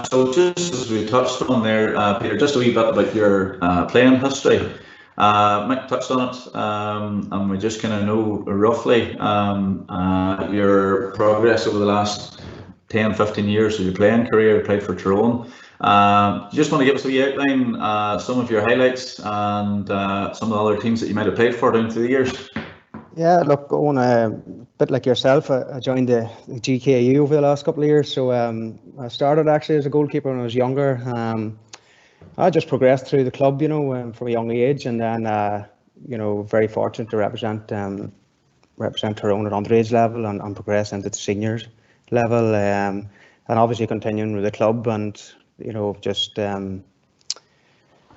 So just as we touched on there, Peter, just a wee bit about your playing history. Mick touched on it, and we just kind of know roughly your progress over the last 10, 15 years of your playing career. You played for Tyrone. Just want to give us a wee outline, some of your highlights and some of the other teams that you might have played for down through the years. Yeah, look, Owen, a bit like yourself, I joined the GKU over the last couple of years. So I started actually as a goalkeeper when I was younger. I just progressed through the club, from a young age, and then, very fortunate to represent Tyrone at underage level and progress into the seniors level, and obviously continuing with the club, and just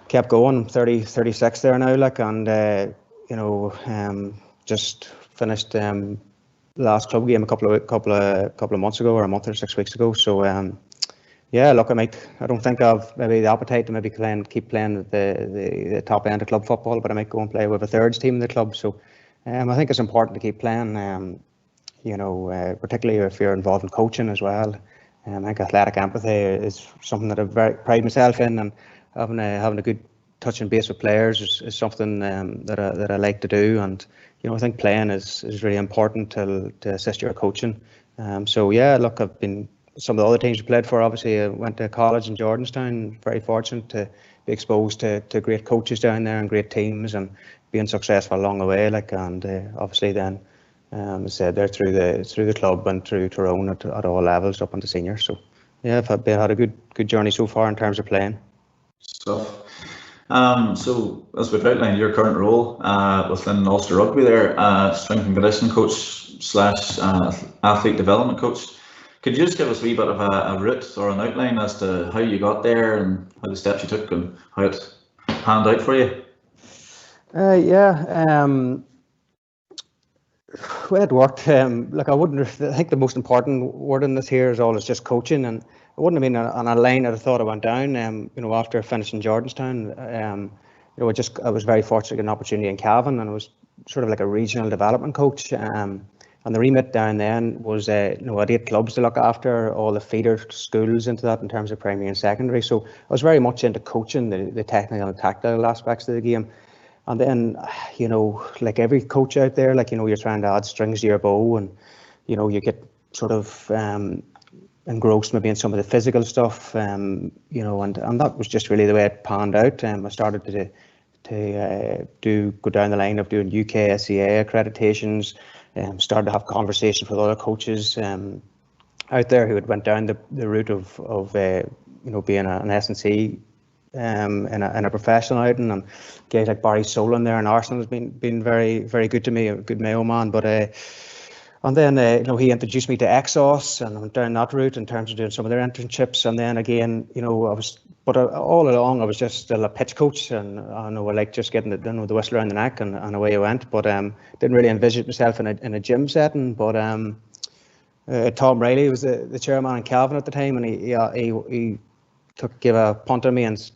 kept going. I'm 36 there now, and just finished last club game a couple of months ago, or a month or 6 weeks ago. So yeah, look, I don't think I've maybe the appetite to maybe keep playing at the top end of club football, but I might go and play with a thirds team in the club. So I think it's important to keep playing, particularly if you're involved in coaching as well. I think athletic empathy is something that I very pride myself in, and having a good touch and base with players is something that I like to do. And I think playing is really important to assist your coaching. So yeah, look, I've been some of the other teams I played for. Obviously, I went to college in Jordanstown. Very fortunate to be exposed to great coaches down there and great teams, and being successful along the way. And obviously then, I said there through the club and through Tyrone at all levels up into seniors. So yeah, I've had a good journey so far in terms of playing. Stuff. So as we've outlined your current role within Ulster Rugby there, strength and conditioning coach / athlete development coach. Could you just give us a wee bit of a route or an outline as to how you got there and how the steps you took and how it panned out for you? Well, it worked. I think the most important word in this here is always just coaching, and it wouldn't have been on a line that I thought I went down. After finishing Jordanstown, I was very fortunate to get an opportunity in Cavan, and I was sort of like a regional development coach. And the remit down then was, I had 8 clubs to look after, all the feeder schools into that in terms of primary and secondary. So I was very much into coaching the technical and tactile aspects of the game. And then, like every coach out there, you're trying to add strings to your bow, and, you get sort of engrossed maybe in some of the physical stuff, and that was just really the way it panned out. I started to go down the line of doing UK SCA accreditations, started to have conversations with other coaches out there who had went down the route of being an S&C in a professional outing, and guys like Barry Solon there in Arsenal has been very, very good to me, a good Mayo man. But and then he introduced me to Exos, and I went down that route in terms of doing some of their internships. And then again, all along I was just still a pitch coach, and I like just getting the whistle around the neck, and away I went. But didn't really envisage myself in a gym setting. But Tom Riley was the chairman in Cavan at the time, and he gave a punt on me and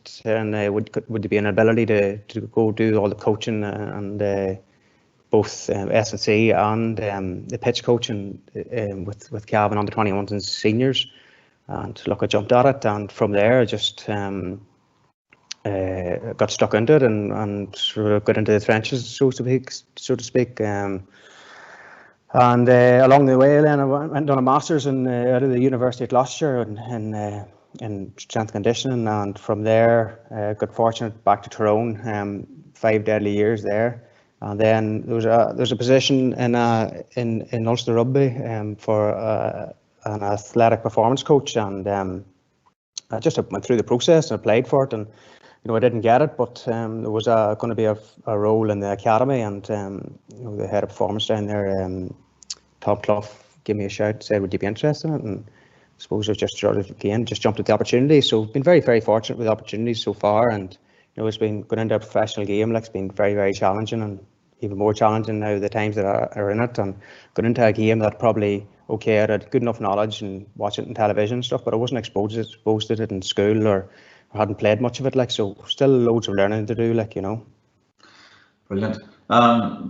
would there be an ability to go do all the coaching and both S&C and the pitch coaching with Cavan under 21s and seniors. And look, I jumped at it, and from there I just got stuck into it and sort of got into the trenches, so to speak. And along the way, then I went and done a master's out of the University of Gloucester in strength conditioning, and from there got fortunate back to Tyrone. 5 deadly years there. And then there's a position in Ulster Rugby for an athletic performance coach, and I just went through the process and applied for it, and I didn't get it, but there was going to be a role in the academy, and the head of performance down there, Tom Clough, gave me a shout, said, would you be interested in it? And I suppose I just jumped at the opportunity. So been very, very fortunate with the opportunities so far, and it's been going into a professional game, it's been very, very challenging, and even more challenging now the times that are in it, and going into a game that probably I had good enough knowledge and watch it on television and stuff, but I wasn't exposed to it in school or hadn't played much of it, so still loads of learning to do, Brilliant.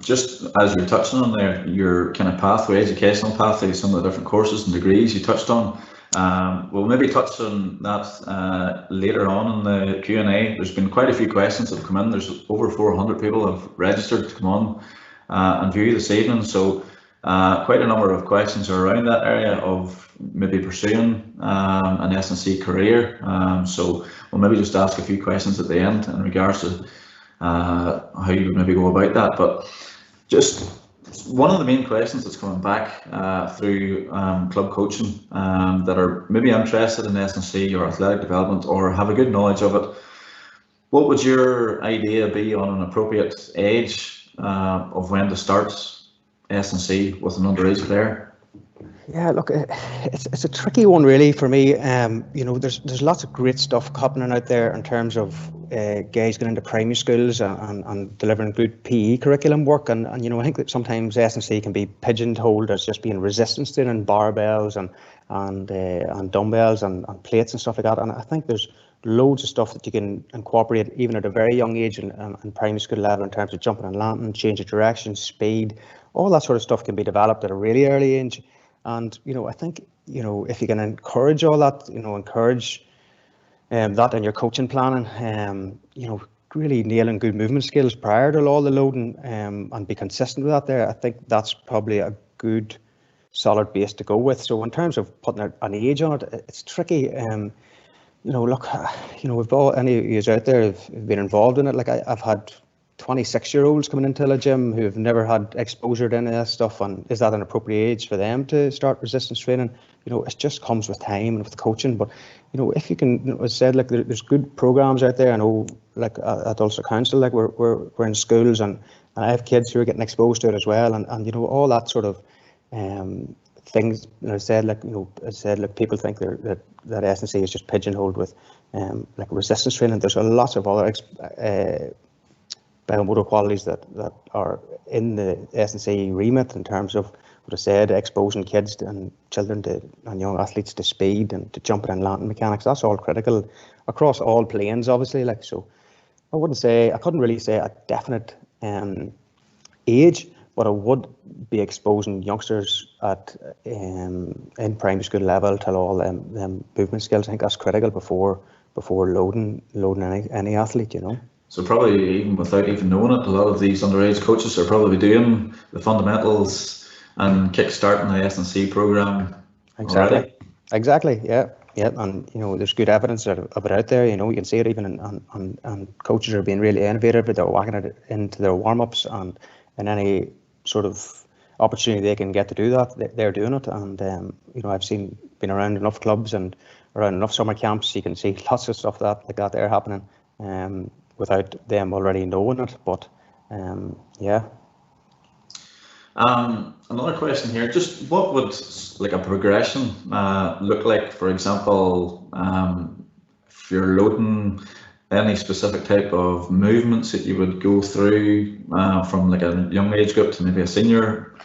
Just as you're touching on there, your kind of pathway, educational pathway, some of the different courses and degrees you touched on. We'll maybe touch on that later on in the Q&A. There's been quite a few questions that have come in. There's over 400 people have registered to come on and view this evening, so quite a number of questions are around that area of maybe pursuing an S&C career. So we'll maybe just ask a few questions at the end in regards to how you would maybe go about that. But just one of the main questions that's coming back through club coaching that are maybe interested in S&C or athletic development or have a good knowledge of it, what would your idea be on an appropriate age of when to start S&C with an underage player? Yeah, look, it's a tricky one really for me. You know, there's lots of great stuff happening out there in terms of guys going into primary schools and delivering good PE curriculum work, and you know, I think that sometimes S&C can be pigeonholed as just being resistance training, barbells and dumbbells and plates and stuff like that. And I think there's loads of stuff that you can incorporate even at a very young age and primary school level in terms of jumping and landing, change of direction, speed, all that sort of stuff can be developed at a really early age. And, you know, I think, you know, if you can encourage all that, you know, encourage that in your coaching planning, you know, really nailing good movement skills prior to all the loading and be consistent with that there, I think that's probably a good solid base to go with. So in terms of putting an age on it, it's tricky. You know, look, you know, we've all, any of you out there have been involved in it. Like I've had 26-year-olds coming into a gym who have never had exposure to any of that stuff, and is that an appropriate age for them to start resistance training? You know, it just comes with time and with coaching. But you know, if you can, you know, as I said, like there's good programs out there. I know, like at Ulster Council, like we're in schools, and I have kids who are getting exposed to it as well, and you know, all that sort of things. You know, I said, like, you know, as I said, like people think that S&C is just pigeonholed with like resistance training. There's a lot of other biomotor qualities that are in the S&C remit in terms of what I said, exposing kids and children and young athletes to speed and to jumping and landing mechanics. That's all critical across all planes, obviously. Like, so I couldn't really say a definite age, but I would be exposing youngsters at in primary school level to all them movement skills. I think that's critical before loading any athlete, you know. So probably even without even knowing it, a lot of these underage coaches are probably doing the fundamentals and kick-starting the S&C program already. Exactly, yeah. And you know, there's good evidence of it out there. You know, you can see it even and coaches are being really innovative. They're whacking it into their warm-ups and any sort of opportunity they can get to do that, they're doing it. And you know, I've been around enough clubs and around enough summer camps, you can see lots of stuff like that there happening. Without them already knowing it, but yeah. Another question here, just what would like a progression look like? For example, if you're loading any specific type of movements that you would go through from like a young age group to maybe a senior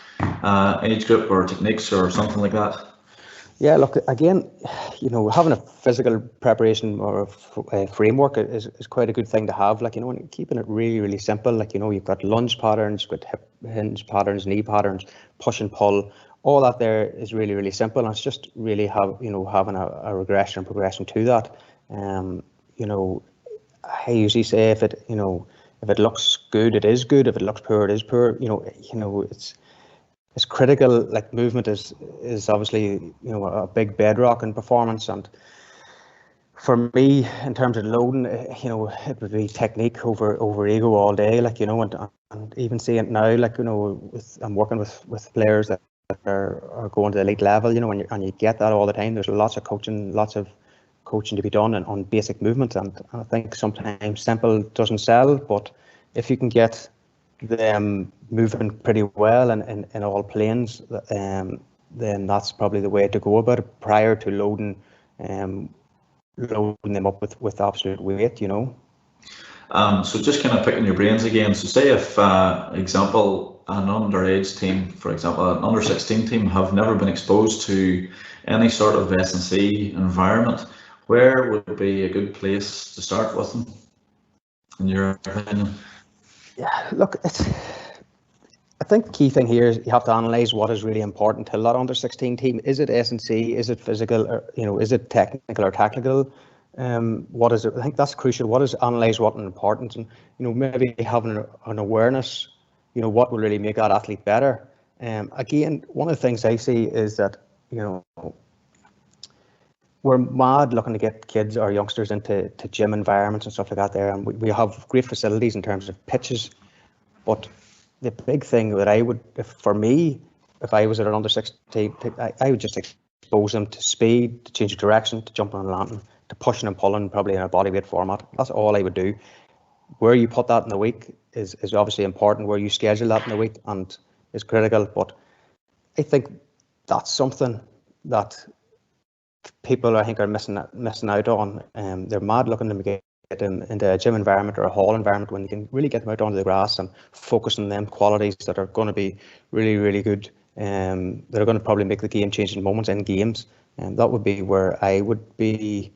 age group, or techniques or something like that? Yeah, look, again, you know, having a physical preparation or a framework is quite a good thing to have. Like, you know, and keeping it really, really simple. Like, you know, you've got lunge patterns, you've got hip hinge patterns, knee patterns, push and pull. All that there is really, really simple. And it's just really having a regression and progression to that. You know, I usually say if it looks good, it is good. If it looks poor, it is poor. You know, it's critical. Like, movement is obviously, you know, a big bedrock in performance, and for me, in terms of loading, you know, it would be technique over ego all day. Like, you know, and even seeing it now, like, you know, I'm working with players that are going to the elite level, you know, and you get that all the time. There's lots of coaching to be done on basic movement, and I think sometimes simple doesn't sell, but if you can get them moving pretty well and in all planes, then that's probably the way to go about it prior to loading them up with absolute weight, you know. So just kind of picking your brains again. So say if, example, an underage team, for example, an under 16 team have never been exposed to any sort of S&C environment, where would be a good place to start with them, in your opinion? Yeah, look, I think the key thing here is you have to analyse what is really important to that under 16 team. Is it S&C? Is it physical? Or, is it technical or tactical? What is it? I think that's crucial. What is analyse what is important, and maybe having an awareness. What will really make that athlete better. Again, one of the things I see is that we're mad looking to get kids or youngsters into gym environments and stuff like that there, and we have great facilities in terms of pitches, but the big thing that I would, if I was at an under 16, I would just expose them to speed, to change of direction, to jumping and landing, to pushing and pulling, probably in a bodyweight format. That's all I would do. Where you put that in the week is obviously important. Where you schedule that in the week and is critical. But I think that's something that people I think are missing out on. They're mad looking to get them into a gym environment or a hall environment when you can really get them out onto the grass and focus on them qualities that are going to be really, really good. That are going to probably make the game-changing moments in games. And that would be where I would be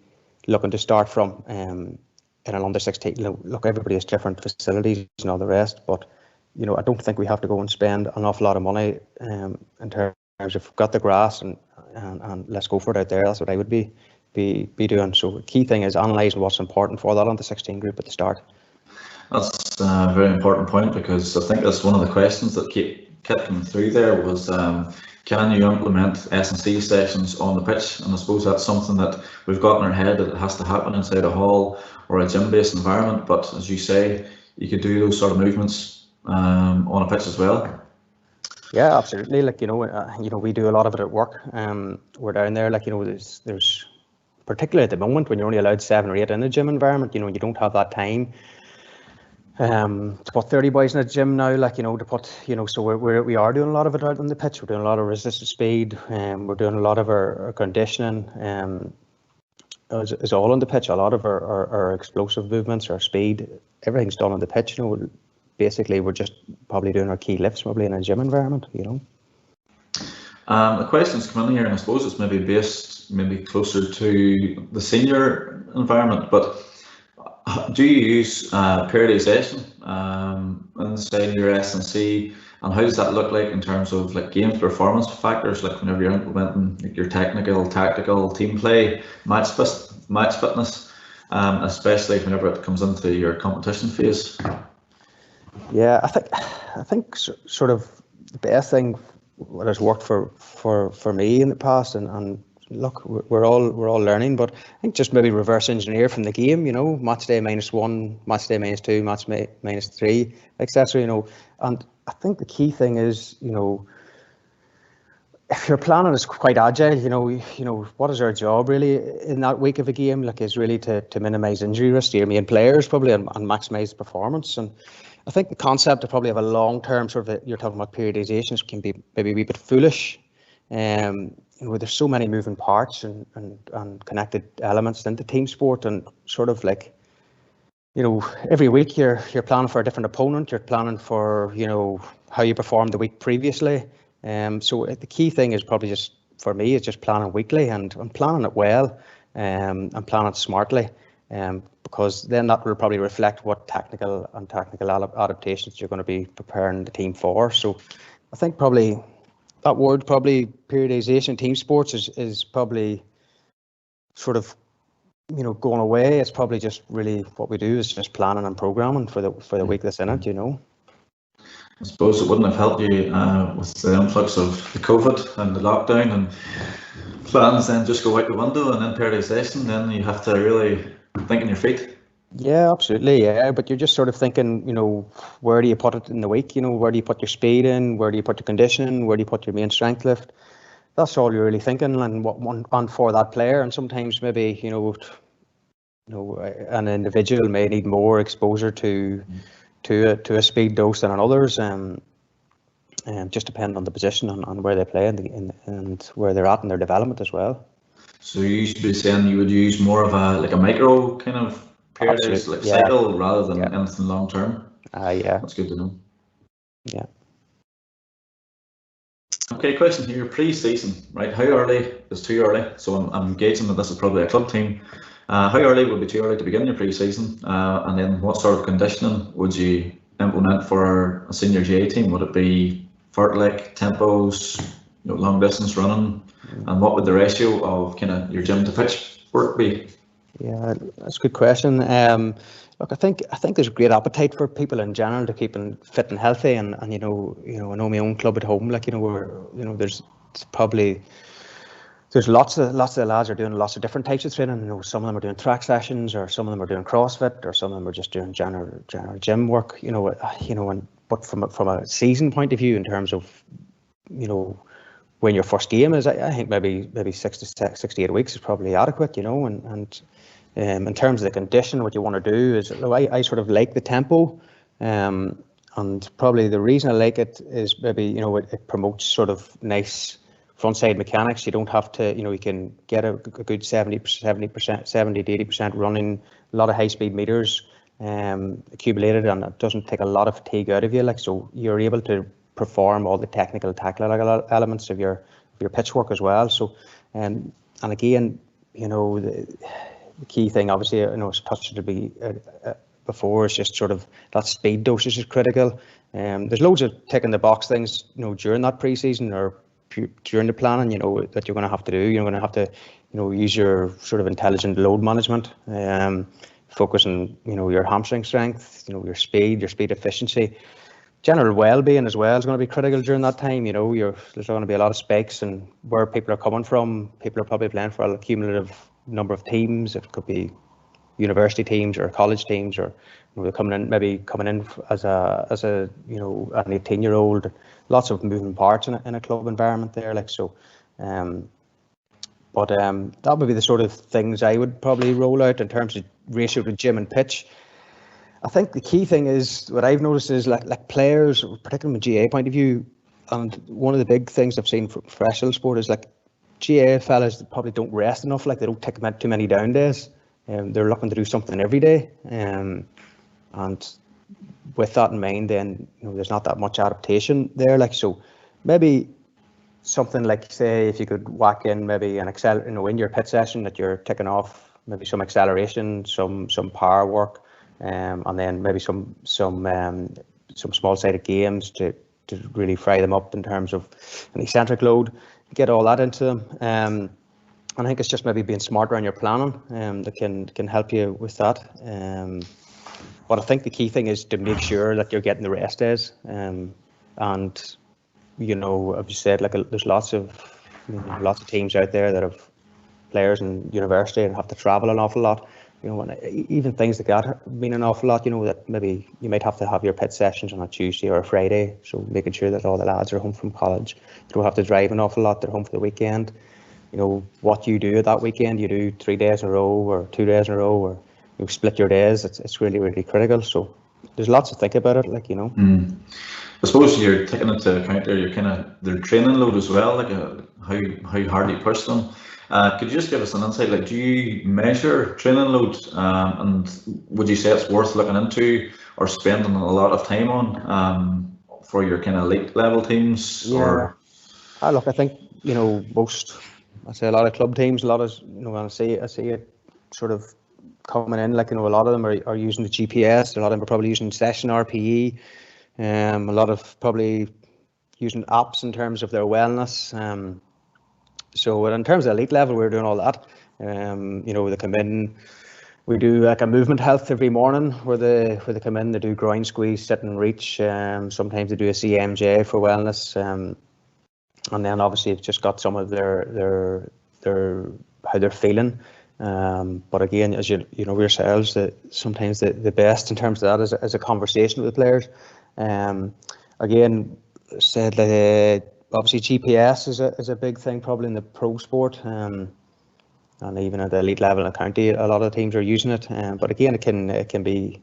looking to start from. In an under 16, look, everybody has different facilities and all the rest, but I don't think we have to go and spend an awful lot of money in terms of we've got the grass and let's go for it out there. That's what I would be doing. So the key thing is analysing what's important for that under 16 group at the start. That's a very important point, because I think that's one of the questions that kept coming through there was, can you implement S&C sessions on the pitch? And I suppose that's something that we've got in our head that it has to happen inside a hall or a gym-based environment. But as you say, you could do those sort of movements on a pitch as well. Yeah, absolutely. We do a lot of it at work. We're down there. There's particularly at the moment when you're only allowed 7 or 8 in a gym environment. You don't have that time. To put 30 boys in a gym now, to put, so we are doing a lot of it out on the pitch. We're doing a lot of resisted speed, we're doing a lot of our conditioning, it's all on the pitch. A lot of our explosive movements, our speed, everything's done on the pitch. Basically we're just probably doing our key lifts probably in a gym environment. The questions come in here, and I suppose it's maybe closer to the senior environment, but do you use periodization inside your S&C, and how does that look like in terms of game performance factors, whenever you're implementing your technical, tactical, team play, match fitness, especially whenever it comes into your competition phase? Yeah, I think sort of the best thing what has worked for me in the past, and look, we're all learning, but I think just maybe reverse engineer from the game, match day -1, match day -2, match -3, etc. And I think the key thing is, if your planning is quite agile, what is our job really in that week of a game? Is really to minimise injury risk to your main players probably and maximise performance. And I think the concept of probably have a long-term you're talking about periodizations can be maybe a wee bit foolish. Where there's so many moving parts and connected elements into team sport, and every week you're planning for a different opponent, you're planning for how you performed the week previously. So the key thing is probably just for me is just planning weekly and planning it well, and planning it smartly, because then that will probably reflect what tactical adaptations you're going to be preparing the team for. So I think probably that word, probably periodization, team sports is probably sort of going away. It's probably just really what we do is just planning and programming for the week that's in it. I suppose it wouldn't have helped you with the influx of the COVID and the lockdown, and plans then just go out the window, and then periodization, then you have to really think on your feet. Yeah, absolutely. Yeah, but you're just sort of thinking, where do you put it in the week? Where do you put your speed in? Where do you put your conditioning? Where do you put your main strength lift? That's all you're really thinking, and what one on for that player. And sometimes maybe an individual may need more exposure to a speed dose than others, and just depending on the position and where they play and where they're at in their development as well. So you should be saying you would use more of a micro kind of period, cycle, rather than anything long term. Yeah, that's good to know. Yeah. Okay, question here. Pre-season, right? How early is too early? So I'm gauging that this is probably a club team. How early would be too early to begin your pre-season? And then what sort of conditioning would you implement for a senior GAA team? Would it be fartlek, tempos, long distance running, and what would the ratio of kind of your gym to pitch work be? Yeah, that's a good question. Look, I think there's great appetite for people in general to keep fit and healthy, and I know my own club at home, there's lots of the lads are doing lots of different types of training. Some of them are doing track sessions, or some of them are doing CrossFit, or some of them are just doing general gym work. But from a season point of view, in terms of when your first game is, I think maybe 6 to 8 weeks is probably adequate. And in terms of the condition, what you want to do is, I sort of like the tempo, and probably the reason I like it is maybe it promotes sort of nice frontside mechanics. You don't have to, you can get a good 70% 70 to 80% running, a lot of high speed meters accumulated, and it doesn't take a lot of fatigue out of you. So you're able to perform all the technical elements of your pitch work as well. So and again, the key thing, obviously, it's touched to be before, is just sort of that speed dosage is critical. There's loads of ticking the box things during that pre-season or during the planning that you're going to have to do. You're going to have to use your sort of intelligent load management, focus on your hamstring strength, your speed efficiency. General well-being as well is going to be critical during that time. There's going to be a lot of spikes, and where people are coming from, people are probably playing for a cumulative number of teams. It could be university teams or college teams, or they're coming in as a an 18-year-old. Lots of moving parts in a club environment there. That would be the sort of things I would probably roll out in terms of ratio to gym and pitch. I think the key thing is, what I've noticed is like players, particularly from a GAA point of view, and one of the big things I've seen for professional sport is GAA fellas probably don't rest enough. They don't take too many down days. They're looking to do something every day. And with that in mind, then there's not that much adaptation there. So maybe something say, if you could whack in maybe an in your pit session, that you're ticking off maybe some acceleration, some power work. And then maybe some small-sided games to really fry them up in terms of an eccentric load, get all that into them. And I think it's just maybe being smarter on your planning that can help you with that. But I think the key thing is to make sure that you're getting the rest days. And as you said, there's lots of teams out there that have players in university and have to travel an awful lot. And even things like that mean an awful lot, that maybe you might have to have your pit sessions on a Tuesday or a Friday. So making sure that all the lads are home from college. You don't have to drive an awful lot. They're home for the weekend. What you do that weekend, you do 3 days in a row or 2 days in a row, or you split your days. It's really, really critical. So there's lots to think about it, I suppose you're taking into account there, their training load as well, how hard you push them. Could you just give us an insight? Do you measure training load, and would you say it's worth looking into or spending a lot of time on for your elite level teams? Yeah. Or I think a lot of club teams, a lot of when I see it sort of coming in, a lot of them are using the GPS. A lot of them are probably using session RPE. A lot of probably using apps in terms of their wellness. So in terms of elite level, we're doing all that. They come in, we do a movement health every morning where they come in, they do groin squeeze, sit and reach. Sometimes they do a CMJ for wellness. And then obviously it's just got some of their how they're feeling. But again, as you know yourselves, that sometimes the best in terms of that is a conversation with the players. Again, said that obviously GPS is a big thing probably in the pro sport, and even at the elite level in the county, a lot of teams are using it. But again, it can be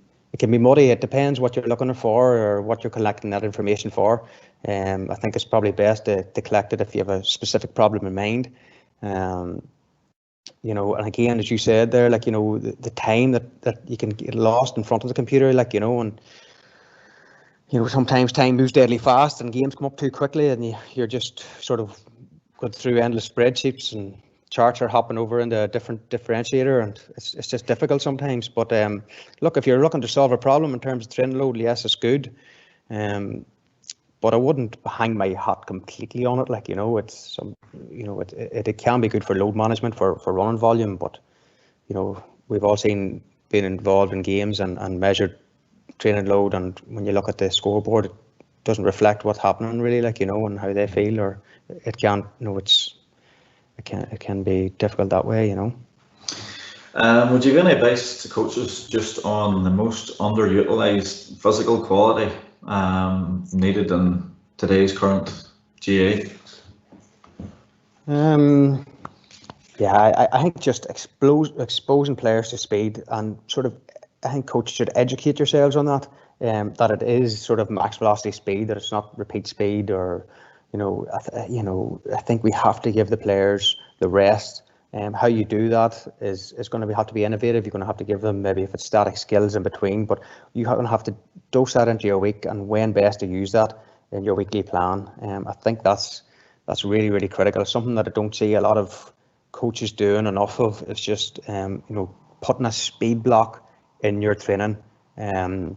muddy. It depends what you're looking for or what you're collecting that information for. I think it's probably best to collect it if you have a specific problem in mind. And again, as you said there, the time that you can get lost in front of the computer, and sometimes time moves deadly fast and games come up too quickly, and you're just sort of going through endless spreadsheets and charts are hopping over into a different differentiator, and it's just difficult sometimes. But look, if you're looking to solve a problem in terms of training load, yes, it's good. but I wouldn't hang my hat completely on it. Like, you know, it's some, you know, it can be good for load management for running volume, but you know, we've all seen being involved in games and measured training load, and when you look at the scoreboard, it doesn't reflect what's happening really, like, you know, and how they feel, or it can, you know, it can be difficult that way, you know. Would you give any advice to coaches just on the most underutilized physical quality needed in today's current GAA? Yeah, I think just exposing players to speed, and sort of, I think coaches should educate yourselves on that, that it is sort of max velocity speed, that it's not repeat speed, or, you know, I think we have to give the players the rest. How you do that is going to have to be innovative. You're going to have to give them, maybe if it's static skills in between, but you're going to have to dose that into your week, and when best to use that in your weekly plan. I think that's really, really critical. It's something that I don't see a lot of coaches doing enough of. It's just you know, putting a speed block in your training, you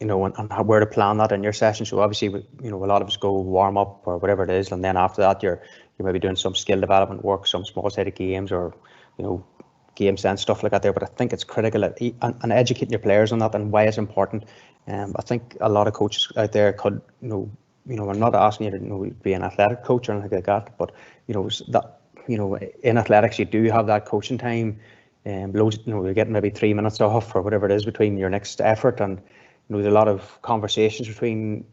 know, and where to plan that in your session. So obviously, you know, a lot of us go warm up or whatever it is, and then after that you're maybe doing some skill development work, some small sided games, or, you know, game sense stuff like that there. But I think it's critical and educating your players on that and why it's important. I think a lot of coaches out there could, you know, I'm not asking you to, you know, be an athletic coach or anything like that, but, you know, that, you know, in athletics you do have that coaching time, loads, you know, you're getting maybe 3 minutes off or whatever it is between your next effort, and, you know, there's a lot of conversations between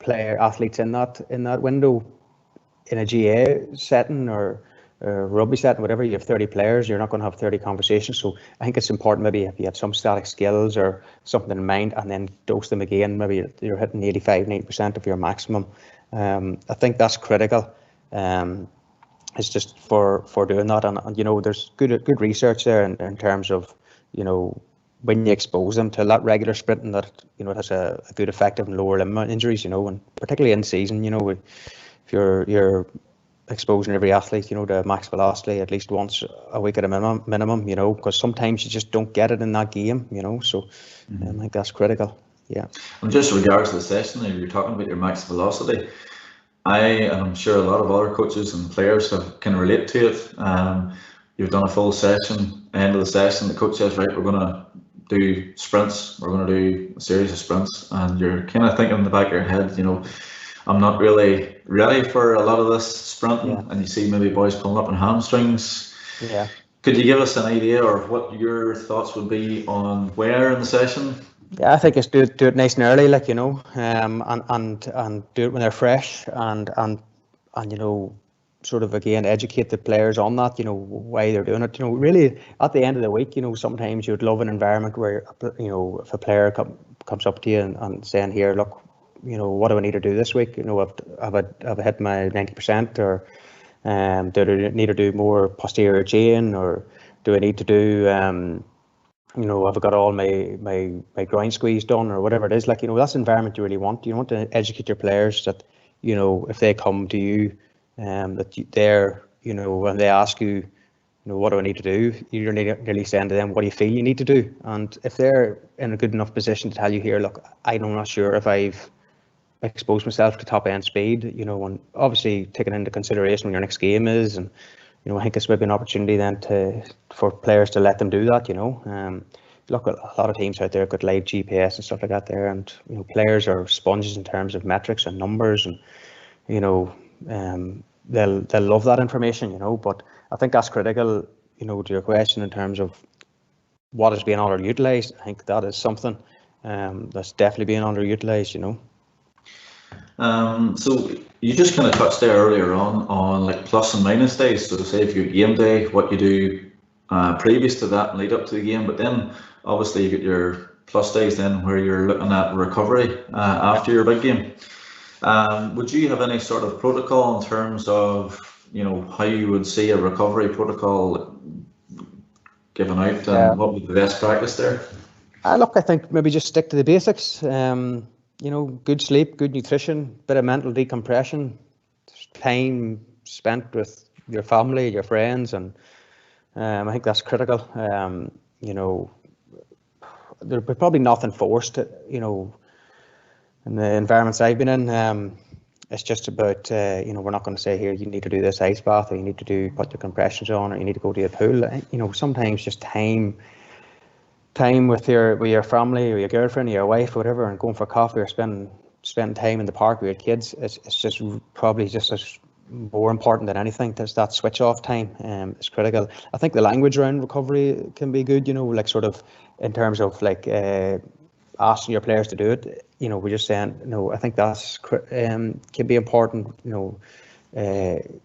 athletes in that window. In a GAA setting or rugby setting, whatever, you have 30 players, you're not going to have 30 conversations. So I think it's important, maybe if you have some static skills or something in mind, and then dose them again, maybe you're hitting 85-90% of your maximum. I think that's critical. It's just for doing that, and you know, there's good research there in terms of, you know, when you expose them to that regular sprinting, that, you know, it has a good effect on lower limb injuries, you know, and particularly in season, you know, if you're exposing every athlete, you know, to max velocity at least once a week at a minimum, you know, because sometimes you just don't get it in that game, you know. So I think that's critical. Yeah. And just regards to the session, if you're talking about your max velocity, and I'm sure a lot of other coaches and players can relate to it. You've done a full session, end of the session, the coach says, right, we're going to do sprints, we're going to do a series of sprints, and you're kind of thinking in the back of your head, you know, I'm not really ready for a lot of this sprinting, and you see maybe boys pulling up on hamstrings. Yeah. Could you give us an idea or what your thoughts would be on where in the session? Yeah, I think it's do it nice and early, like, you know, and do it when they're fresh, and you know, sort of again educate the players on that, you know, why they're doing it. You know, really at the end of the week, you know, sometimes you'd love an environment where, you know, if a player comes up to you and saying, here, look, you know, what do I need to do this week? You know, have I hit my 90%, or do I need to do more posterior chain, or do I need to do you know, have I got all my groin squeeze done, or whatever it is? Like, you know, that's the environment you really want. You want to educate your players that, you know, if they come to you, they're, you know, when they ask you, you know, what do I need to do, you're nearly saying to them, what do you feel you need to do? And if they're in a good enough position to tell you, here, look, I'm not sure if I've exposed myself to top end speed, you know, and obviously taking into consideration when your next game is, and, you know, I think it's maybe an opportunity then for players to let them do that, you know. Look, a lot of teams out there got live GPS and stuff like that there, and, you know, players are sponges in terms of metrics and numbers, and, you know, they'll love that information, you know. But I think that's critical, you know, to your question in terms of what is being underutilized. I think that is something that's definitely being underutilized, you know. So you just kind of touched there earlier on like plus and minus days. So to say if you game day, what you do previous to that and lead up to the game, but then obviously you get your plus days then where you're looking at recovery after your big game. Would you have any sort of protocol in terms of, you know, how you would see a recovery protocol given out, and what would be the best practice there? Look, I think maybe just stick to the basics. You know, good sleep, good nutrition, bit of mental decompression, time spent with your family, your friends, and I think that's critical. You know, there'll be probably nothing forced. You know, in the environments I've been in, it's just about, we're not going to say here, you need to do this ice bath, or you need to put your compressions on, or you need to go to a pool. Sometimes just time with your family, or your girlfriend, or your wife, or whatever, and going for coffee, or spending time in the park with your kids, it's just probably just as more important than anything. There's that switch off time. It's critical. I think the language around recovery can be good, like sort of in terms of like asking your players to do it. We're just saying, I think that's can be important. I've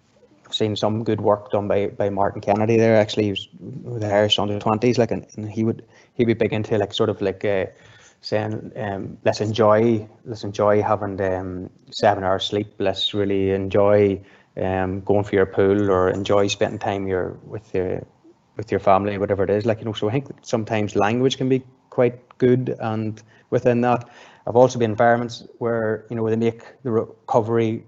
seen some good work done by Martin Kennedy there. Actually, he was with the Irish under-20s, like, and he'd be big into like sort of like saying, let's enjoy having 7 hours sleep. Let's really enjoy going for your pool, or enjoy spending time with your family, whatever it is. Like, so I think sometimes language can be quite good, and within that, I've also been in environments where they make the recovery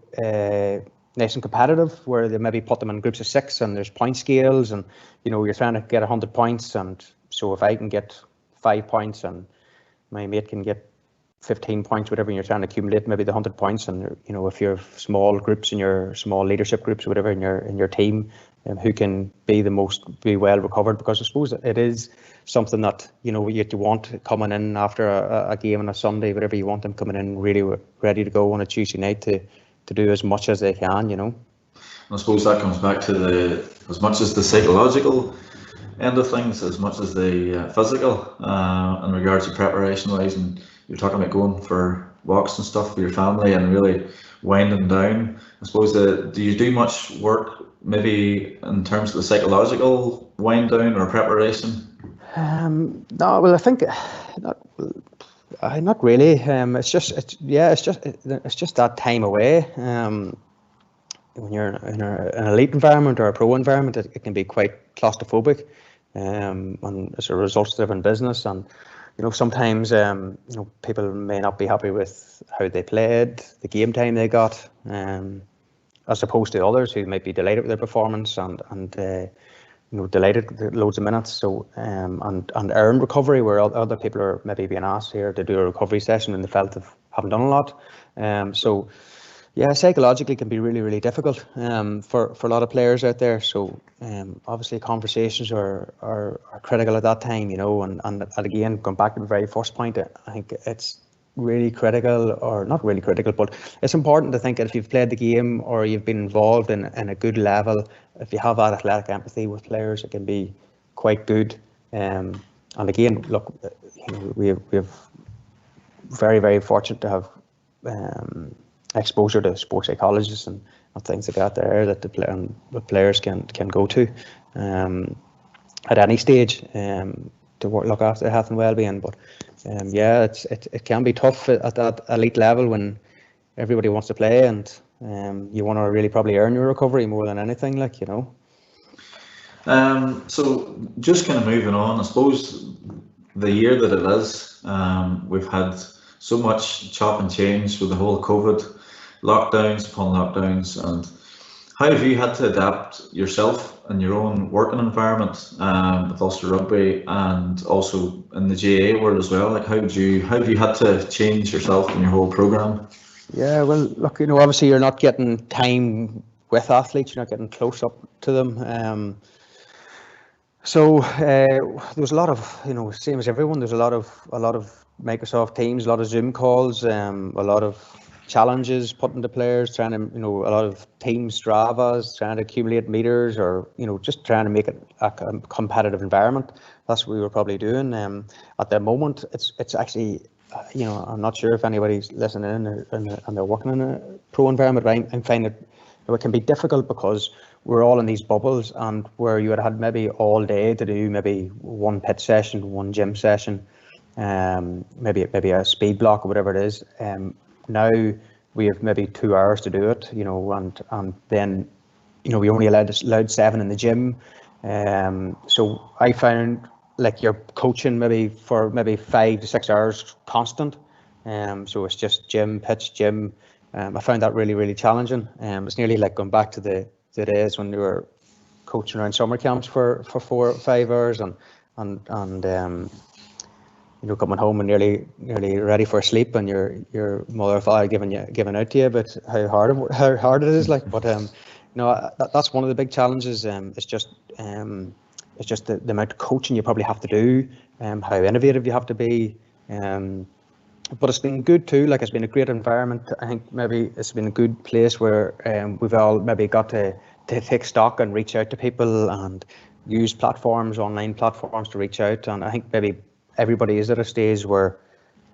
nice and competitive, where they maybe put them in groups of 6, and there's point scales, and you're trying to get 100 points, and so if I can get 5 points and my mate can get 15 points, whatever, and you're trying to accumulate maybe the 100 points, and if you're small groups, in your small leadership groups, whatever, in your team, who can be well recovered, because I suppose it is something that you want coming in after a game on a Sunday, whatever, you want them coming in really ready to go on a Tuesday night to do as much as they can. I suppose that comes back to as much as the psychological end of things, as much as the physical, in regards to preparation wise. And you're talking about going for walks and stuff with your family and really winding down. I suppose do you do much work maybe in terms of the psychological wind down or preparation? No, well, I think not really. It's just that time away. When you're in an elite environment or a pro environment, it can be quite claustrophobic, and as a results-driven business. And sometimes people may not be happy with how they played, the game time they got, as opposed to others who might be delighted with their performance and delighted with loads of minutes. So and earned recovery, where other people are maybe being asked here to do a recovery session and they felt they haven't done a lot. So yeah, psychologically can be really, really difficult for a lot of players out there. So obviously conversations are critical at that time, and again, going back to the very first point, I think it's really critical, or not really critical, but it's important to think that if you've played the game or you've been involved in a good level, if you have that athletic empathy with players, it can be quite good. And again, look, we've very, very fortunate to have exposure to sports psychologists and things like that there that the players can go to at any stage to look after their health and well-being. But yeah, it can be tough at that elite level when everybody wants to play, and you want to really probably earn your recovery more than anything, So just kind of moving on, I suppose the year that it is, we've had so much chop and change with the whole COVID lockdowns upon lockdowns, and how have you had to adapt yourself in your own working environment with Ulster Rugby, and also in the GAA world as well? Like, how have you had to change yourself in your whole program? Yeah, well, look, obviously you're not getting time with athletes, you're not getting close up to them. So there was a lot of, same as everyone, there's a lot of Microsoft Teams, a lot of Zoom calls, a lot of challenges put into players, trying to, a lot of team Stravas, trying to accumulate meters, or, just trying to make it a competitive environment. That's what we were probably doing. At the moment, it's actually, I'm not sure if anybody's listening and they're working in a pro environment, but I'm finding it can be difficult because we're all in these bubbles, and where you had maybe all day to do maybe one pitch session, one gym session, maybe a speed block or whatever it is. Now we have maybe 2 hours to do it, and then, we only allowed 7 in the gym. So I found like you're coaching maybe for 5 to 6 hours constant. So it's just gym, pitch, gym. I found that really, really challenging. It's nearly like going back to the days when we were coaching around summer camps for 4 or 5 hours, and coming home and nearly ready for sleep, and your mother or father giving out to you about how hard it is. Like, but that's one of the big challenges. It's just the amount of coaching you probably have to do, how innovative you have to be. But it's been good too. Like, it's been a great environment. I think maybe it's been a good place where we've all maybe got to take stock and reach out to people and use online platforms to reach out. And I think maybe everybody is at a stage where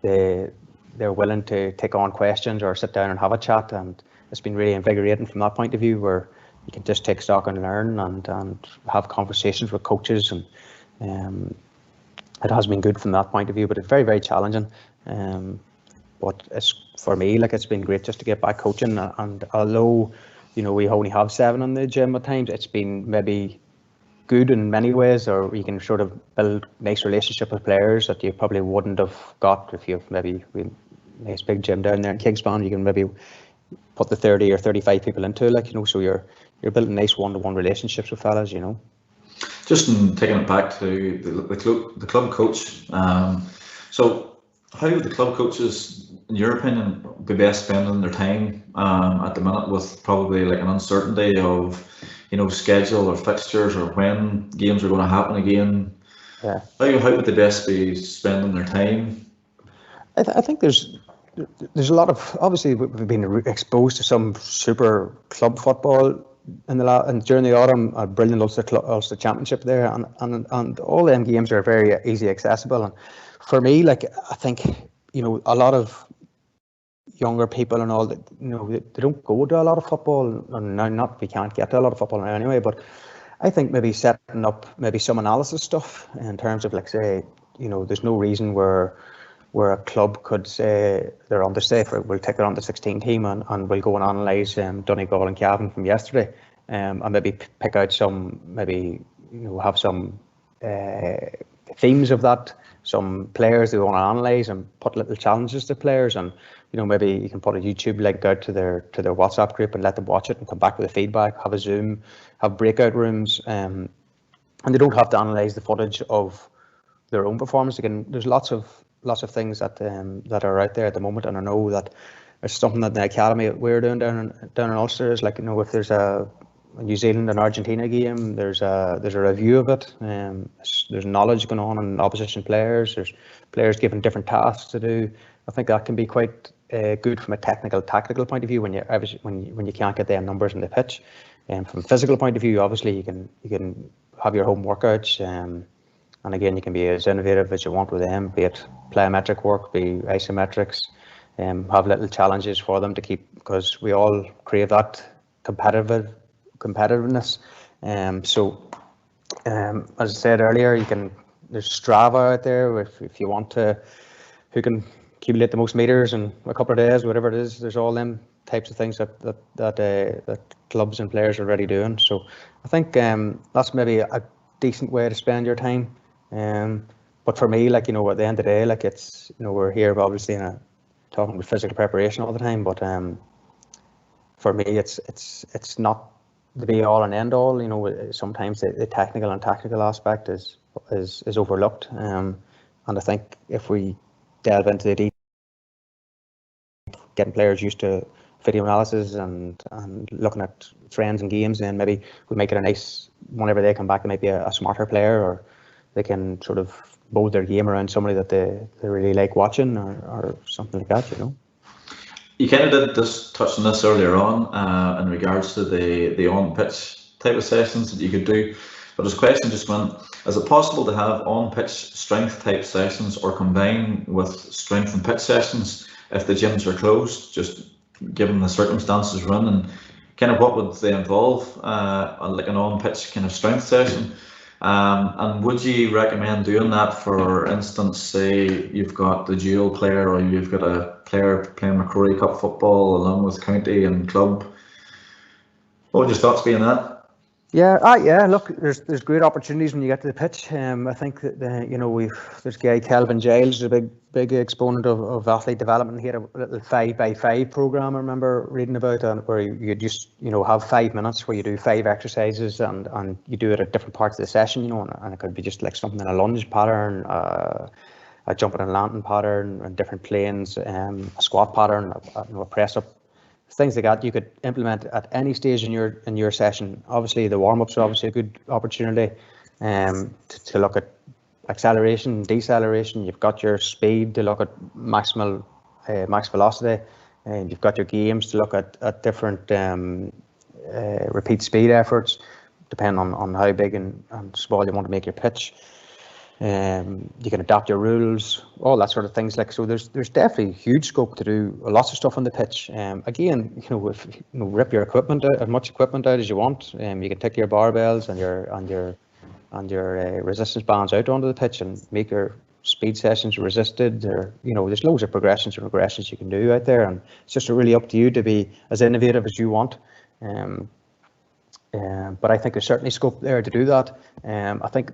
they're willing to take on questions or sit down and have a chat. And it's been really invigorating from that point of view, where you can just take stock and learn and have conversations with coaches. And it has been good from that point of view, but it's very, very challenging. But for me, like, it's been great just to get back coaching. And although, we only have 7 in the gym at times, it's been maybe good in many ways, or you can sort of build nice relationship with players that you probably wouldn't have got if you've maybe a nice big gym down there in Kingspan. You can maybe put the 30 or 35 people into, like, so you're building nice one-to-one relationships with fellas, Just in taking it back to the club coach, so how would the club coaches, in your opinion, be best spending their time at the minute, with probably like an uncertainty of schedule or fixtures or when games are going to happen again? Yeah. How would they best be spending their time? I think there's a lot of, obviously we've been exposed to some super club football and during the autumn, a brilliant Ulster Championship there, and all them games are very easy accessible. And for me, like, I think a lot of younger people and all that, they don't go to a lot of football, and not we can't get to a lot of football now anyway. But I think maybe setting up maybe some analysis stuff in terms of, like, say, there's no reason where a club could say they're on the safe, we'll take their under 16 team and we'll go and analyse Donegal and Cavan from yesterday, and maybe pick out some, maybe have some themes of that, some players they want to analyse, and put little challenges to players. And maybe you can put a YouTube link out to their WhatsApp group and let them watch it and come back with a feedback, have a Zoom, have breakout rooms, and they don't have to analyse the footage of their own performance. Again, there's lots of things that are out there at the moment, and I know that it's something that the academy we're doing down in Ulster is, like, if there's a New Zealand and Argentina game, there's a review of it. There's knowledge going on in opposition players. There's players given different tasks to do. I think that can be quite good from a tactical point of view when you can't get the numbers in the pitch. And from a physical point of view, obviously you can have your home workouts. And again, you can be as innovative as you want with them, be it plyometric work, be isometrics, have little challenges for them to keep, because we all crave that competitiveness. So as I said earlier, there's Strava out there if you want to, who can accumulate the most meters in a couple of days, whatever it is. There's all them types of things that clubs and players are already doing. So I think that's maybe a decent way to spend your time. But for me, like, at the end of the day, like, it's, we're here obviously talking about physical preparation all the time, but for me, it's not the be all and end all. Sometimes the technical and tactical aspect is overlooked, and I think if we delve into the deep, getting players used to video analysis and looking at trends and games, then maybe we make it a nice, whenever they come back, they might be a smarter player, or they can sort of mold their game around somebody that they really like watching, or something like that, You kind of did touch on this earlier on in regards to the on-pitch type of sessions that you could do. But this question just went, is it possible to have on-pitch strength type sessions or combine with strength and pitch sessions if the gyms are closed, just given the circumstances we're in? And kind of what would they involve, like an on-pitch kind of strength session? And would you recommend doing that, for instance, say you've got the dual player, or you've got a player playing McCrory Cup football along with county and club? What would your thoughts be on that? Yeah, look, there's great opportunities when you get to the pitch. I think that there's guy Kelvin Giles, a big exponent of athlete development. He had a little 5x5 program I remember reading about, where you just have 5 minutes where you do 5 exercises, and you do it at different parts of the session, and it could be just like something in a lunge pattern, jumping and landing pattern and different planes, a squat pattern, a press up, things like that you could implement at any stage in your session. Obviously, the warm ups are obviously a good opportunity to look at acceleration, deceleration. You've got your speed to look at max velocity, and you've got your games to look at different repeat speed efforts, depending on how big and small you want to make your pitch. You can adapt your rules, all that sort of things. Like, so there's definitely huge scope to do lots of stuff on the pitch. Again, if rip your equipment out, as much equipment out as you want. You can take your barbells and your resistance bands out onto the pitch and make your speed sessions resisted. Or there's loads of progressions and regressions you can do out there, and it's just really up to you to be as innovative as you want. But I think there's certainly scope there to do that. I think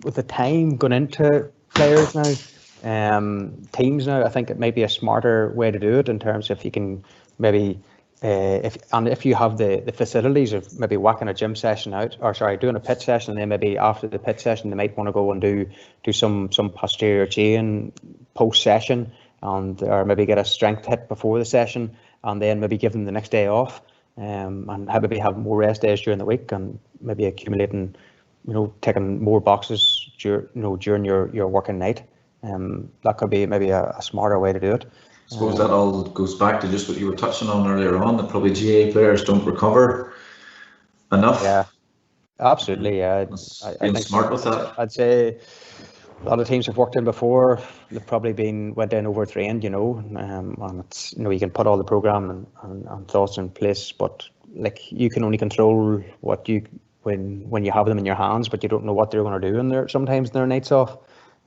with the time going into players now, teams now, I think it might be a smarter way to do it in terms of you can maybe, if you have the facilities of maybe whacking a gym session out, or sorry, doing a pitch session, and then maybe after the pitch session they might want to go and do some posterior chain post session, or maybe get a strength hit before the session, and then maybe give them the next day off, and maybe have more rest days during the week, and maybe accumulating, taking more boxes during your working night. That could be maybe a smarter way to do it. I suppose that all goes back to just what you were touching on earlier on, that probably GAA players don't recover enough. Yeah, absolutely. Yeah, being smart with that. I'd say a lot of teams have worked in before. They've probably went in overtrained, and it's, you can put all the program and thoughts in place, but like, you can only control what when you have them in your hands, but you don't know what they're going to do sometimes in their nights off.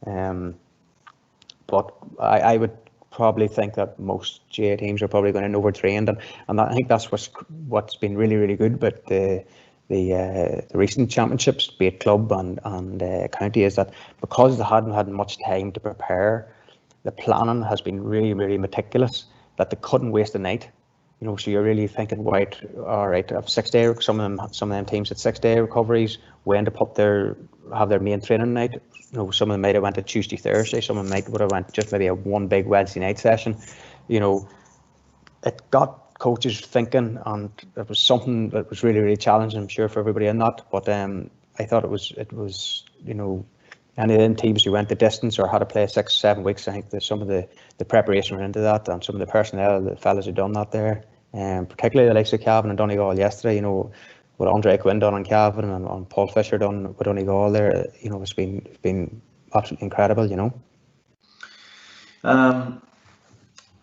But I would probably think that most GAA teams are probably going in overtrained, and I think that's what's been really, really good about the recent championships, be it club and county, is that because they hadn't had much time to prepare, the planning has been really, really meticulous, that they couldn't waste a night. So you're really thinking, right, all right, have 6 day. Some of them teams had 6 day recoveries, when to have their main training night. Some of them might have went to Tuesday, Thursday. Some of them would have went just maybe a one big Wednesday night session. It got coaches thinking, and it was something that was really, really challenging, I'm sure, for everybody in that. But I thought it was any of them teams who went the distance or had to play 6-7 weeks, I think that some of the preparation went into that, and some of the personnel, the fellas who done that there, particularly the likes of Cavan and Donegal yesterday, what Andre Quinn done on Cavan and Paul Fisher done with Donegal there, it's been absolutely incredible,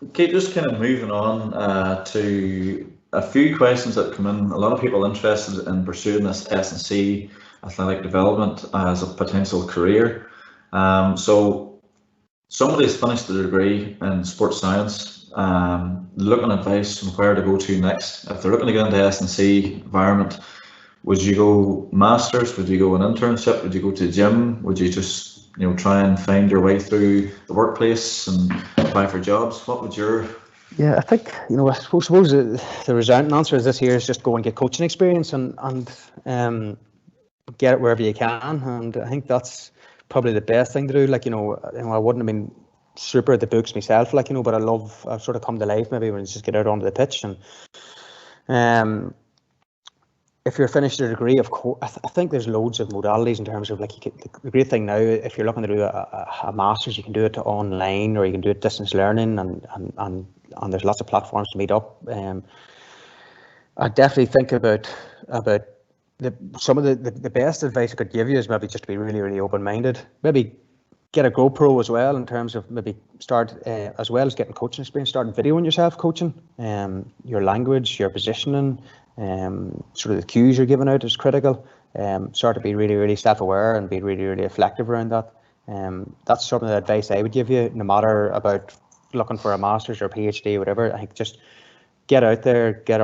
Okay, just kind of moving on to a few questions that come in. A lot of people interested in pursuing this S&C athletic development as a potential career. So somebody's finished the degree in sports science, looking at advice on where to go to next. If they're looking to get into S&C environment, would you go masters? Would you go an internship? Would you go to gym? Would you just try and find your way through the workplace and apply for jobs? What would your... Yeah, I think, I suppose the resounding answer is this here is just go and get coaching experience and get it wherever you can. And I think that's probably the best thing to do. Like, I wouldn't have been super at the books myself, like, but I've sort of come to life maybe when you just get out onto the pitch. And if you're finished a degree, of course, I think there's loads of modalities in terms of, like, the great thing now, if you're looking to do a master's, you can do it online, or you can do it distance learning, and there's lots of platforms to meet up. I definitely think about some of the best advice I could give you is maybe just to be really, really open-minded. Maybe get a GoPro as well, in terms of maybe start, as well as getting coaching experience, start videoing yourself coaching, your language, your positioning, sort of the cues you're giving out is critical. Start to be really, really self-aware and be really, really reflective around that. That's some of the advice I would give you, no matter about looking for a master's or a PhD, whatever. I think just get out there, get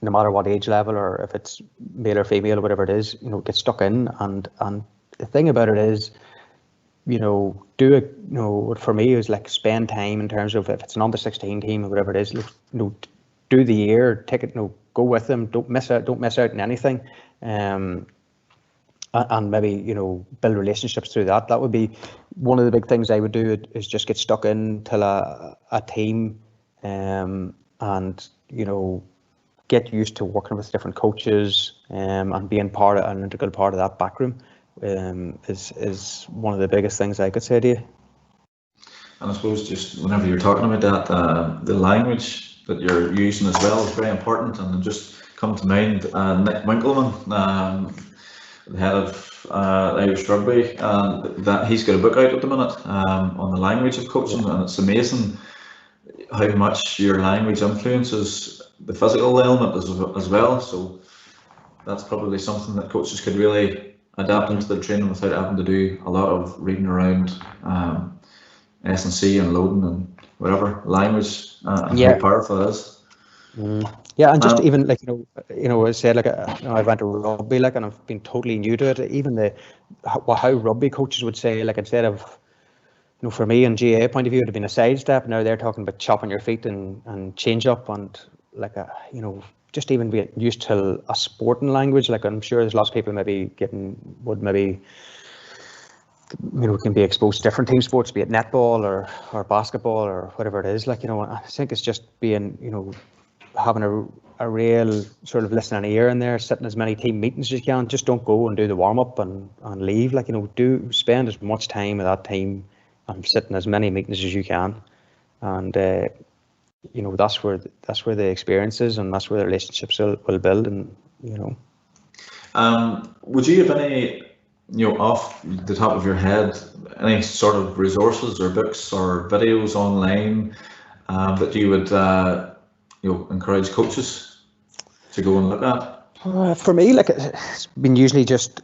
no matter what age level, or if it's male or female or whatever it is, get stuck in. And the thing about it is, do it, what for me is like spend time in terms of, if it's an under 16 team or whatever it is, do the year, take it, go with them, don't miss out in anything. and maybe, you know, build relationships through that. That would be one of the big things I would do, is just get stuck into a team, and, you know, get used to working with different coaches, and being an integral part of that backroom, is one of the biggest things I could say to you. And I suppose just whenever you're talking about that, the language that you're using as well is very important. And just come to mind, Nick Winkelman, the head of Irish Rugby, that he's got a book out at the minute on the language of coaching, and it's amazing how much your language influences the physical element as well. So that's probably something that coaches could really adapt into their training without having to do a lot of reading around S&C and loading and whatever language, and how powerful it is. Yeah, and just even like, you know, I said, like, you know, I went to rugby, like, and I've been totally new to it. Even how rugby coaches would say, like, instead of, you know, for me in GAA point of view, it would have been a sidestep. Now they're talking about chopping your feet and change up, and like you know, just even being used to a sporting language. Like, I'm sure there's lots of people would maybe, you know, can be exposed to different team sports, be it netball or basketball or whatever it is. Like, you know, I think it's just being, you know, having a real sort of listening ear in there, sitting as many team meetings as you can. Just don't go and do the warm up and leave. Like, you know, do spend as much time with that team and sit in as many meetings as you can. And you know, that's where the experience is, and that's where the relationships will build. And, you know, would you have any, you know, off the top of your head, any sort of resources or books or videos online that you would you know, encourage coaches to go and look at? For me, like, it's been usually just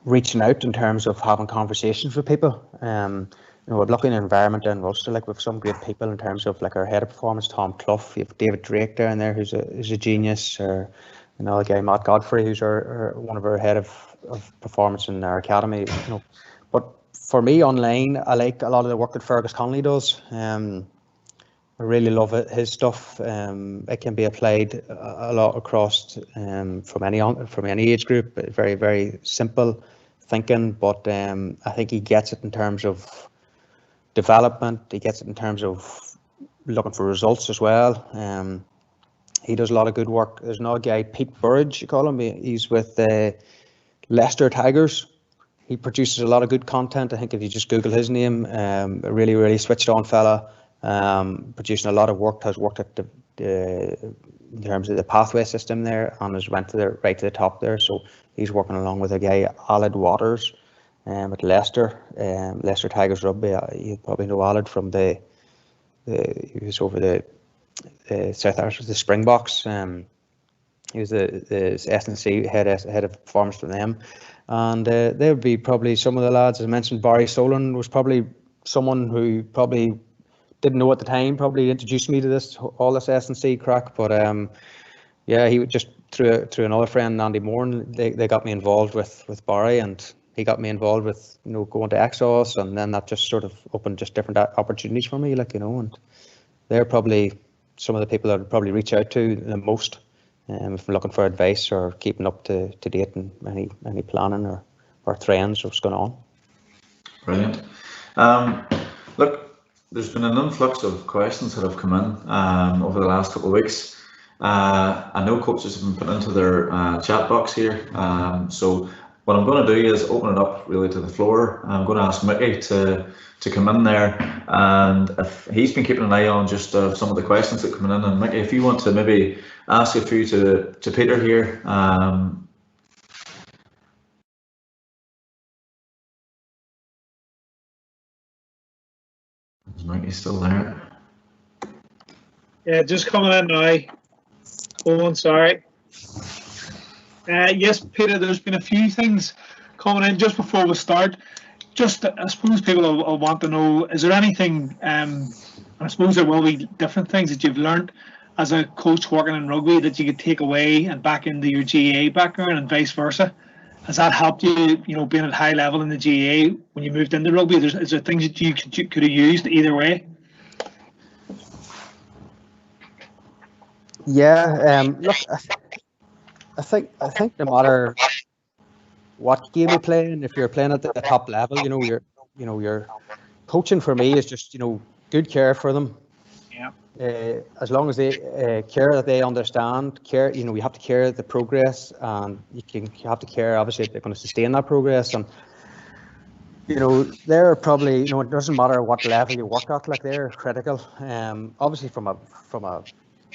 reaching out in terms of having conversations with people. You know, looking at an environment down in Ulster, like, with some great people in terms of, like, our head of performance, Tom Clough. You have David Drake down there, who's a genius, or another guy, Matt Godfrey, who's one of our head of performance in our academy. You know, but for me online, I like a lot of the work that Fergus Connolly does. I really love his stuff. It can be applied a lot across from any age group. Very, very simple thinking, but I think he gets it in terms of development. He gets it in terms of looking for results as well. He does a lot of good work. There's another guy, Pete Burridge, you call him. He's with Leicester Tigers. He produces a lot of good content. I think if you just Google his name, a really, really switched on fella. Producing a lot of work, has worked at in terms of the pathway system there, and has went right to the top there. So he's working along with a guy, Aled Waters, at Leicester Tigers Rugby. You probably know Aled from he was over the South Africa, the Springboks. He was the S&C head of performance for them, and they would be probably some of the lads. As I mentioned, Barry Solon was probably someone who probably didn't know at the time, probably introduced me to this S&C crack. But yeah, he would just through another friend, Andy Moore, they got me involved with Barry, and he got me involved with, you know, going to Exos, and then that just sort of opened just different opportunities for me, like, you know. And they're probably some of the people that I'd probably reach out to the most if I'm looking for advice or keeping up to date in any planning or trends or what's going on. Brilliant. Look, there's been an influx of questions that have come in over the last couple of weeks. I know coaches have been put into their chat box here. So what I'm going to do is open it up really to the floor. I'm going to ask Mickey to come in there, and if he's been keeping an eye on just some of the questions that come in. And Mickey, if you want to maybe ask a few to Peter here. Is Mickey still there? Yeah, just coming in now. Oh, sorry. Yes, Peter, there's been a few things coming in just before we start. Just, I suppose people will want to know, is there anything, I suppose there will be different things that you've learned as a coach working in rugby that you could take away and back into your GAA background, and vice versa? Has that helped you, you know, being at high level in the GAA when you moved into rugby? Is there things that you could have used either way? Yeah, look, I think no matter what game you play, and if you're playing at the top level, your coaching for me is just good care for them. Yeah. As long as they care, that they understand, care, you have to care the progress, and you have to care, obviously, they're going to sustain that progress. And they're probably, it doesn't matter what level you work at, like, they're critical. Obviously from a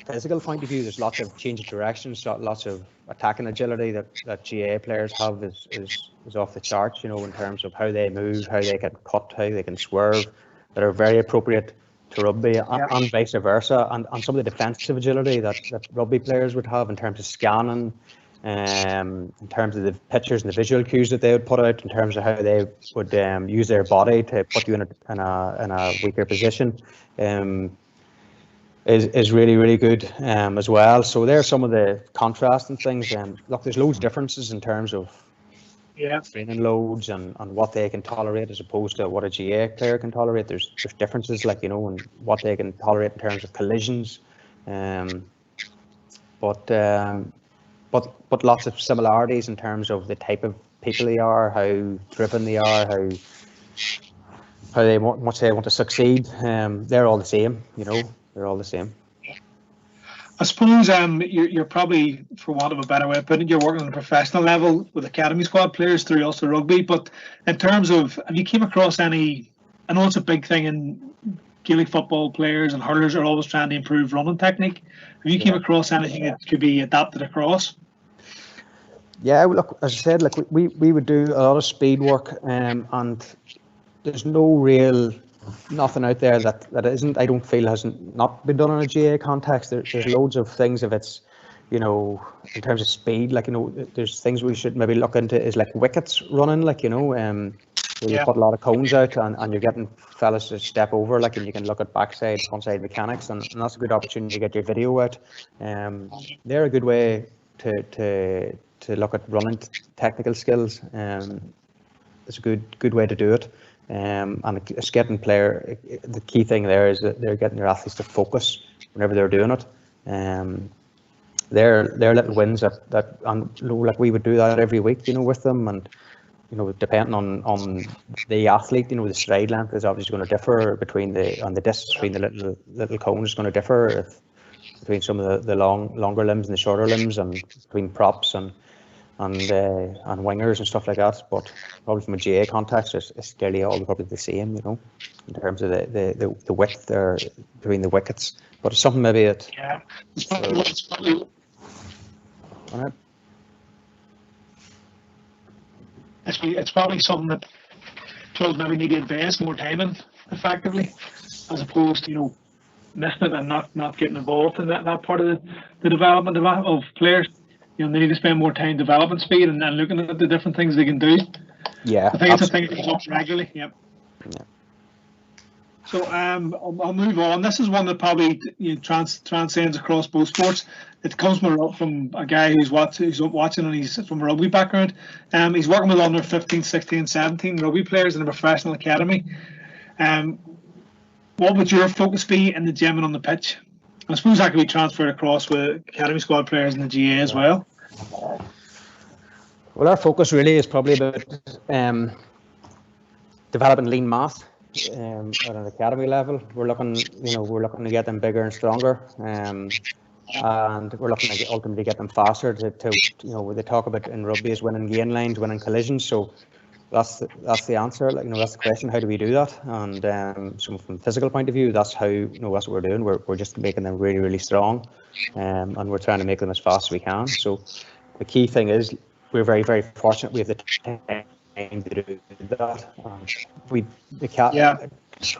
physical point of view, there's lots of change of directions, lots of attacking agility that GAA players have is off the charts, in terms of how they move, how they can cut, how they can swerve, that are very appropriate to rugby, and vice versa, and some of the defensive agility that rugby players would have in terms of scanning, in terms of the pictures and the visual cues that they would put out, in terms of how they would use their body to put you in a weaker position, is really, really good as well. So there's some of the contrasting things. Look, there's loads of differences in terms of training loads and what they can tolerate as opposed to what a GAA player can tolerate. There's differences, like, in what they can tolerate in terms of collisions, but lots of similarities in terms of the type of people they are, how driven they are, how much they want to succeed. They're all the same, they're all the same. I suppose you're probably, for want of a better way of putting it, you're working on a professional level with academy squad players through Ulster Rugby. But in terms of, have you came across any? I know it's a big thing in Gaelic football, players and hurlers are always trying to improve running technique. Have you came across anything that could be adapted across? Yeah, look, as I said, like, we would do a lot of speed work, and there's nothing out there that isn't, I don't feel, hasn't not been done in a GAA context. There's loads of things. If it's, in terms of speed, like, there's things we should maybe look into, is like wickets running, like, where you put a lot of cones out and you're getting fellas to step over, like, and you can look at backside, frontside mechanics, and that's a good opportunity to get your video out. They're a good way to look at running technical skills. It's a good way to do it. And it's getting the key thing there is that they're getting their athletes to focus whenever they're doing it. They're little wins that like, we would do that every week, with them, and depending on the athlete, the stride length is obviously going to differ between the distance between the little cones is going to differ between some of the longer limbs and the shorter limbs, and between props and wingers and stuff like that. But probably from a GAA context, it's nearly all probably the same, in terms of the width there between the wickets. But it's something maybe that it's probably something that clubs maybe need to invest more time in, effectively, as opposed to missing it and not getting involved in that part of the development of players. They need to spend more time developing speed and looking at the different things they can do. Yeah, I think it's a thing that comes up regularly. Yep. Yeah. So I'll move on. This is one that probably transcends across both sports. It comes from a guy who's watching, and he's from a rugby background. He's working with under 15, 16, 17 rugby players in a professional academy. What would your focus be in the gym and on the pitch? I suppose that could be transferred across with academy squad players in the GAA as well. Well, our focus really is probably about developing lean mass at an academy level. We're looking to get them bigger and stronger, and we're looking to ultimately get them faster. They talk about in rugby is winning gain lines, winning collisions. So that's the answer. Like, that's the question. How do we do that? And so from a physical point of view, that's how that's what we're doing. We're just making them really, really strong, and we're trying to make them as fast as we can. So the key thing is we're very, very fortunate. We have the time to do that.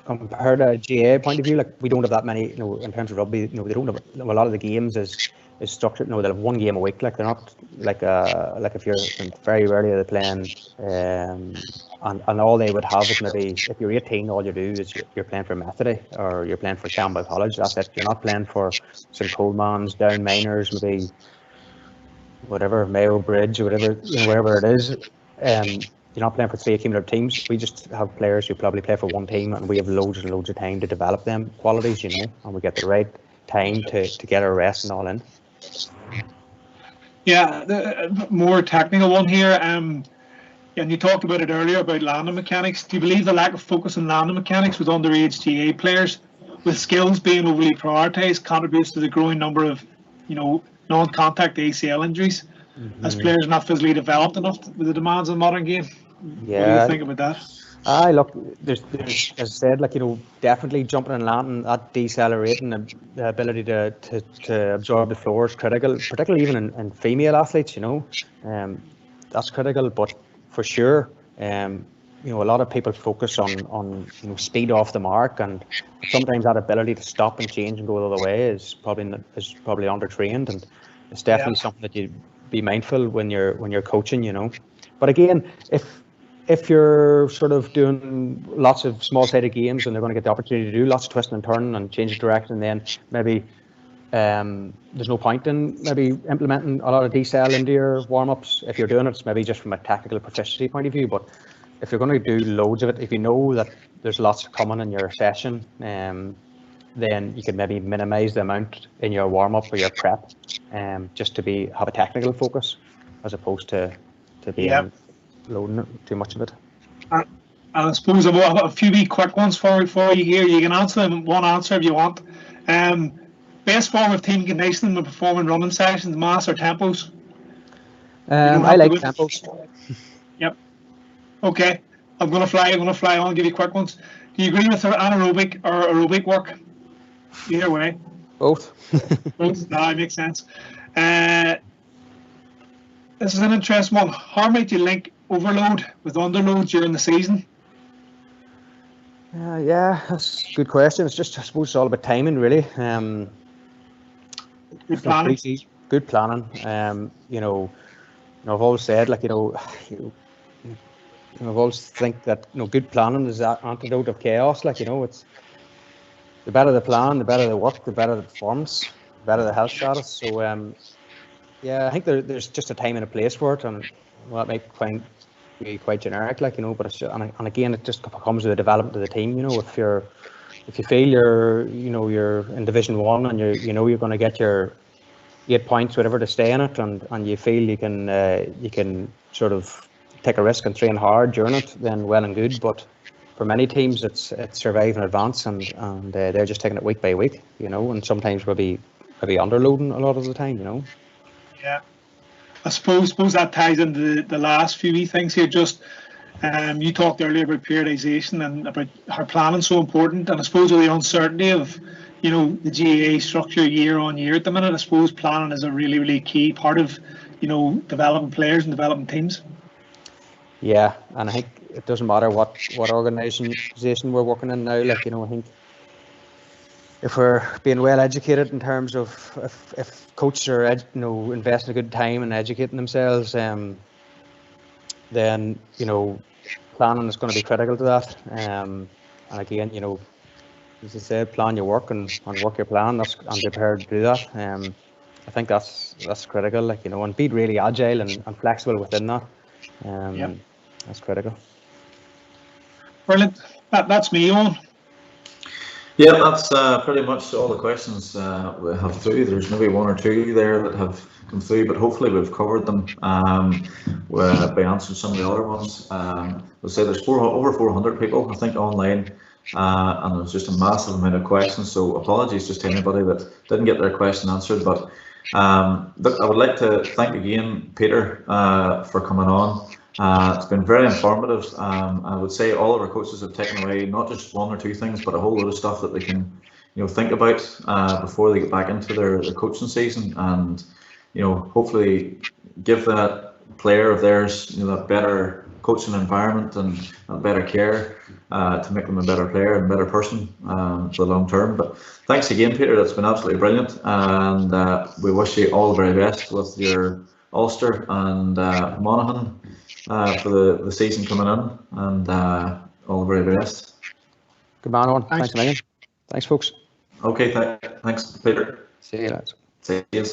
Compared to a GAA point of view, like, we don't have that many. In terms of rugby, they don't have a lot of the games is structured. They'll have one game a week. Like, they're not like if you're very rarely are they playing, and all they would have is maybe if you're 18, all you do is you're playing for Methody or you're playing for Campbell College. That's it. You're not playing for St Coleman's, Down Miners, maybe whatever, Mayo Bridge or whatever, wherever it is. You're not playing for 3 accumulative teams. We just have players who probably play for one team, and we have loads and loads of time to develop them qualities, and we get the right time to get our rest and all in. Yeah, the more technical one here. And you talked about it earlier about landing mechanics. Do you believe the lack of focus on landing mechanics with underage GAA players, with skills being overly prioritised, contributes to the growing number of, non-contact ACL injuries, as players not physically developed enough with the demands of the modern game? What do you Yeah. think about that? Look, there's, as I said, definitely jumping and landing, that decelerating, and the ability to absorb the floor is critical, particularly even in female athletes, that's critical. But for sure, a lot of people focus on speed off the mark, and sometimes that ability to stop and change and go the other way is probably undertrained, and it's definitely something that you be mindful when you're coaching, But again, if you're sort of doing lots of small-sided games and they're going to get the opportunity to do lots of twisting and turning and change of direction, then maybe there's no point in maybe implementing a lot of decel into your warm-ups. If you're doing it, it's maybe just from a tactical proficiency point of view. But if you're going to do loads of it, if you know that there's lots coming in your session, then you can maybe minimize the amount in your warm-up or your prep, just to have a technical focus as opposed to being loading too much of it. And I suppose I've got a few wee quick ones for you here. You can answer them in one answer if you want. Best form of team conditioning when performing running sessions, mass or tempos? I like tempos. Yep. Okay. I'm gonna fly on and give you quick ones. Do you agree with anaerobic or aerobic work? Either way. Both. Both. No, it makes sense. This is an interesting one. How might you link overload with underload during the season? Yeah, that's a good question. It's just, I suppose, it's all about timing, really. Good planning. Good planning. I've always said, I've always think that good planning is that antidote of chaos. It's the better the plan, the better the work, the better the performance, the better the health status. So I think there's just a time and a place for it, and that might be quite generic, but it's just, and again, it just comes with the development of the team. If you feel you're in Division 1 and you're going to get your 8 points, whatever, to stay in it, and you feel you can sort of take a risk and train hard during it, then well and good. But for many teams, it's survive and advance, and they're just taking it week by week, and sometimes maybe underloading a lot of the time, Yeah, I suppose that ties into the last few wee things here. Just you talked earlier about periodization and about how planning is so important, and I suppose with the uncertainty of the GAA structure year on year at the minute, I suppose planning is a really, really key part of developing players and developing teams. Yeah, and I think it doesn't matter what organisation we're working in now. I think if we're being well educated in terms of if coaches are investing a good time in educating themselves, then planning is going to be critical to that. And again, as I said, plan your work and work your plan. I'm prepared to do that. I think that's critical. And be really agile and flexible within that. That's critical. Brilliant. That's me, Eoin. Yeah, that's pretty much all the questions we have through. There's maybe one or two there that have come through, but hopefully we've covered them by answering some of the other ones. We'll say there's over 400 people, I think, online, and there's just a massive amount of questions. So apologies just to anybody that didn't get their question answered. But look, I would like to thank again Peter for coming on. It's been very informative. I would say all of our coaches have taken away not just one or two things, but a whole load of stuff that they can, think about before they get back into their coaching season, and hopefully give that player of theirs, that better coaching environment and better care to make them a better player and better person for the long term. But thanks again, Peter. That's been absolutely brilliant, and we wish you all the very best with your Ulster and Monaghan for the season coming in, and all the very best. Good man, Eoin. Thanks a million. Thanks, folks. Okay, thanks, Peter. See you later. See you.